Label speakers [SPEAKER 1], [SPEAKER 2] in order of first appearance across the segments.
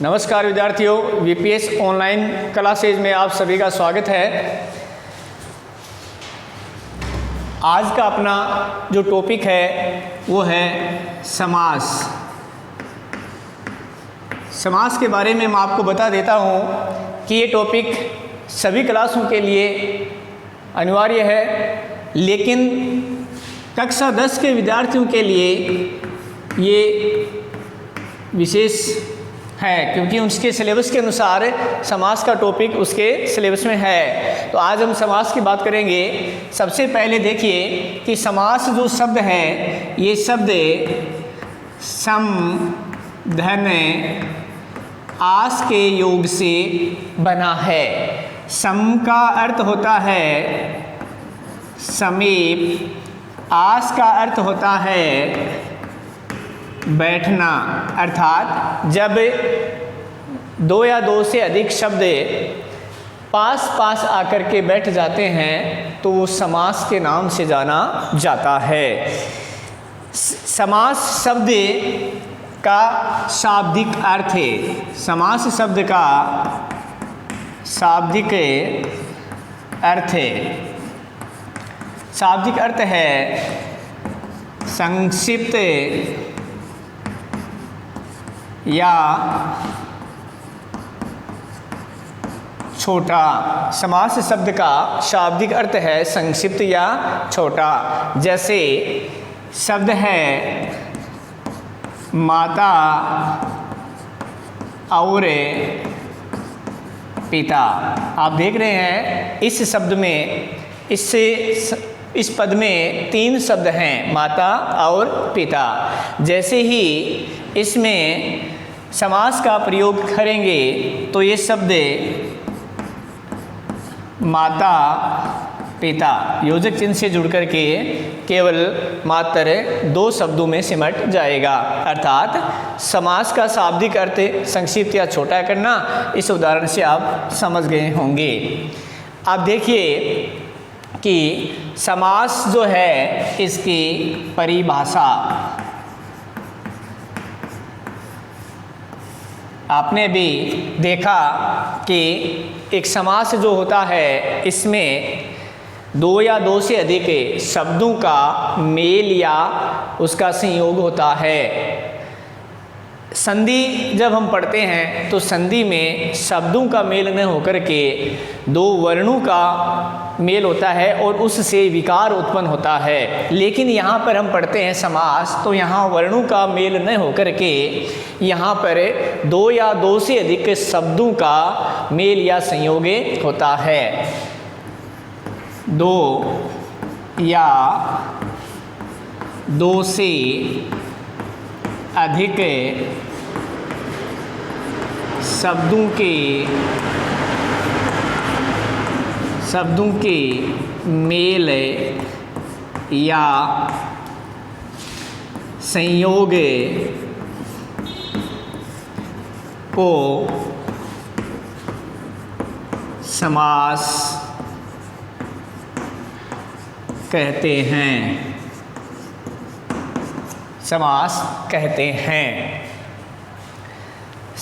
[SPEAKER 1] नमस्कार विद्यार्थियों, VPS online classes में आप सभी का स्वागत है। आज का अपना जो टॉपिक है वो है समास। समास के बारे में मैं आपको बता देता हूँ कि ये टॉपिक सभी क्लासों के लिए अनिवार्य है, लेकिन कक्षा 10 के विद्यार्थियों के लिए ये विशेष है, क्योंकि उसके सिलेबस के अनुसार समास का टॉपिक उसके सिलेबस में है। तो आज हम समास की बात करेंगे। सबसे पहले देखिए कि समास जो शब्द है, ये शब्द सम धन आस के योग से बना है। सम का अर्थ होता है समीप, आस का अर्थ होता है बैठना, अर्थात जब दो या दो से अधिक शब्द पास पास आकर के बैठ जाते हैं तो वो समास के नाम से जाना जाता है। समास शब्द का शाब्दिक अर्थ है, समास शब्द का शाब्दिक अर्थ है, शाब्दिक अर्थ है संक्षिप्त या छोटा। समास शब्द का शाब्दिक अर्थ है संक्षिप्त या छोटा। जैसे शब्द है माता और पिता। आप देख रहे हैं इस शब्द में, इस पद में 3 शब्द हैं, माता और पिता। जैसे ही इसमें समास का प्रयोग करेंगे तो ये शब्द माता पिता योजक चिन्ह से जुड़ करके केवल मात्र 2 शब्दों में सिमट जाएगा। अर्थात समास का शाब्दिक अर्थ संक्षिप्त या छोटा करना, इस उदाहरण से आप समझ गए होंगे। अब देखिए कि समास जो है इसकी परिभाषा आपने भी देखा कि एक समास जो होता है इसमें 2 या 2 से अधिक शब्दों का मेल या उसका संयोग होता है। संधि जब हम पढ़ते हैं तो संधि में शब्दों का मेल न होकर के 2 वर्णों का मेल होता है और उससे विकार उत्पन्न होता है। लेकिन यहाँ पर हम पढ़ते हैं समास, तो यहाँ वर्णों का मेल न होकर के यहाँ पर 2 या 2 से अधिक शब्दों का मेल या संयोग होता है। 2 या 2 से अधिक शब्दों के मेल या संयोग को समास कहते हैं, समास कहते हैं।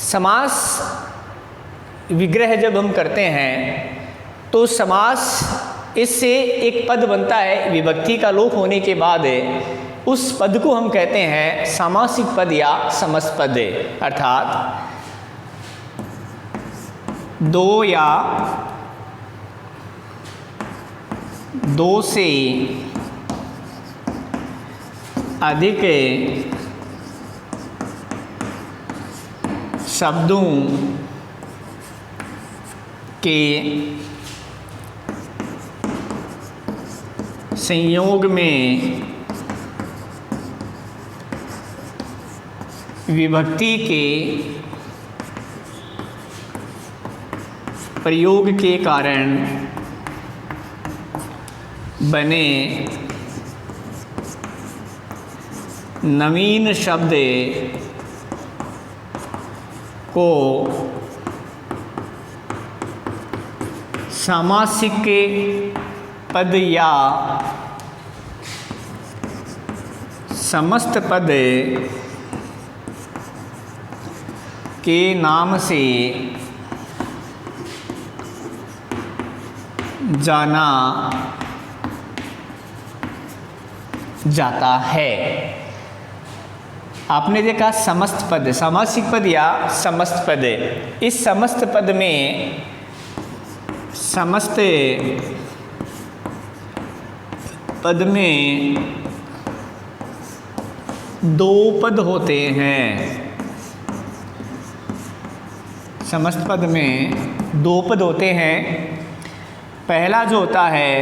[SPEAKER 1] समास विग्रह जब हम करते हैं तो समास इससे एक पद बनता है, विभक्ति का लोप होने के बाद उस पद को हम कहते हैं सामासिक पद या समस्त-पद। अर्थात 2 या 2 से अधिक शब्दों के संयोग में विभक्ति के प्रयोग के कारण बने नवीन शब्द को सामासिक पद या समस्त पद के नाम से जाना जाता है। आपने देखा समस्त पद, सामासिक पद या समस्त पद। इस समस्त पद में समस्त पद में दो पद होते हैं। समस्त पद में दो पद होते हैं। पहला जो होता है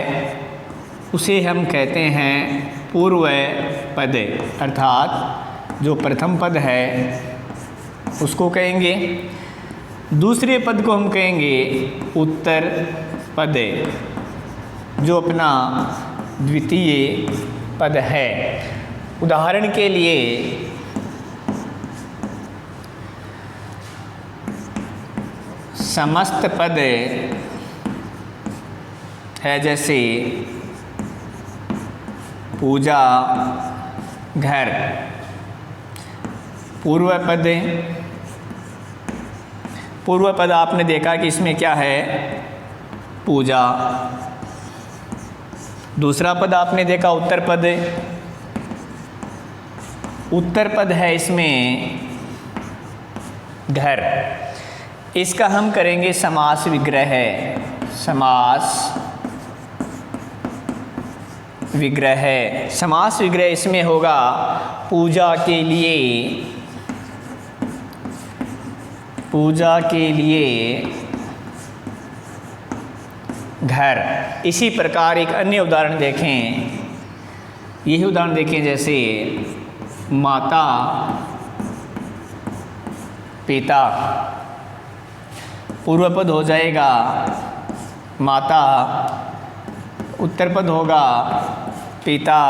[SPEAKER 1] उसे हम कहते हैं पूर्व पद, अर्थात जो प्रथम पद है उसको कहेंगे। दूसरे पद को हम कहेंगे उत्तर पद, जो अपना द्वितीय पद है। उदाहरण के लिए समस्त पद है जैसे पूजा घर। पूर्व पद, पूर्व पद आपने देखा कि इसमें क्या है, पूजा। दूसरा पद आपने देखा उत्तर पद। उत्तर पद है इसमें घर। इसका हम करेंगे समास विग्रह। समास विग्रह, समास विग्रह इसमें होगा पूजा के लिए, पूजा के लिए घर। इसी प्रकार एक अन्य उदाहरण देखें, यही उदाहरण देखें जैसे माता पिता। पूर्व पद हो जाएगा माता, उत्तर पद होगा पिता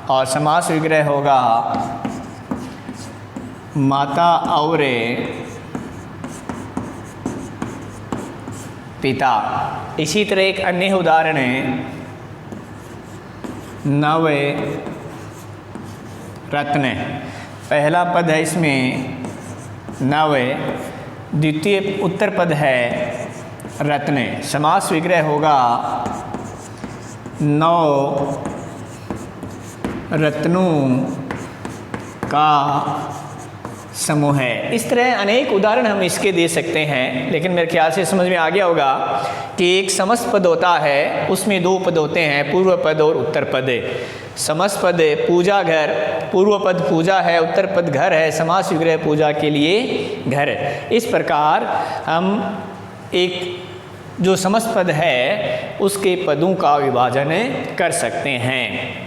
[SPEAKER 1] और समास विग्रह होगा माता और पिता। इसी तरह एक अन्य उदाहरण है नव रत्न। पहला पद है इसमें नव, द्वितीय उत्तर पद है रत्न। समास विग्रह होगा नौ रत्नों का समूह है। इस तरह अनेक उदाहरण हम इसके दे सकते हैं, लेकिन मेरे ख्याल से समझ में आ गया होगा कि एक समस्त पद होता है, उसमें दो पद होते हैं, पूर्व पद और उत्तर पद। समस्त पद पूजा घर, पूर्व पद पूजा है, उत्तर पद घर है, समास विग्रह पूजा के लिए घर। इस प्रकार हम एक जो समस्त पद है उसके पदों का विभाजन कर सकते हैं।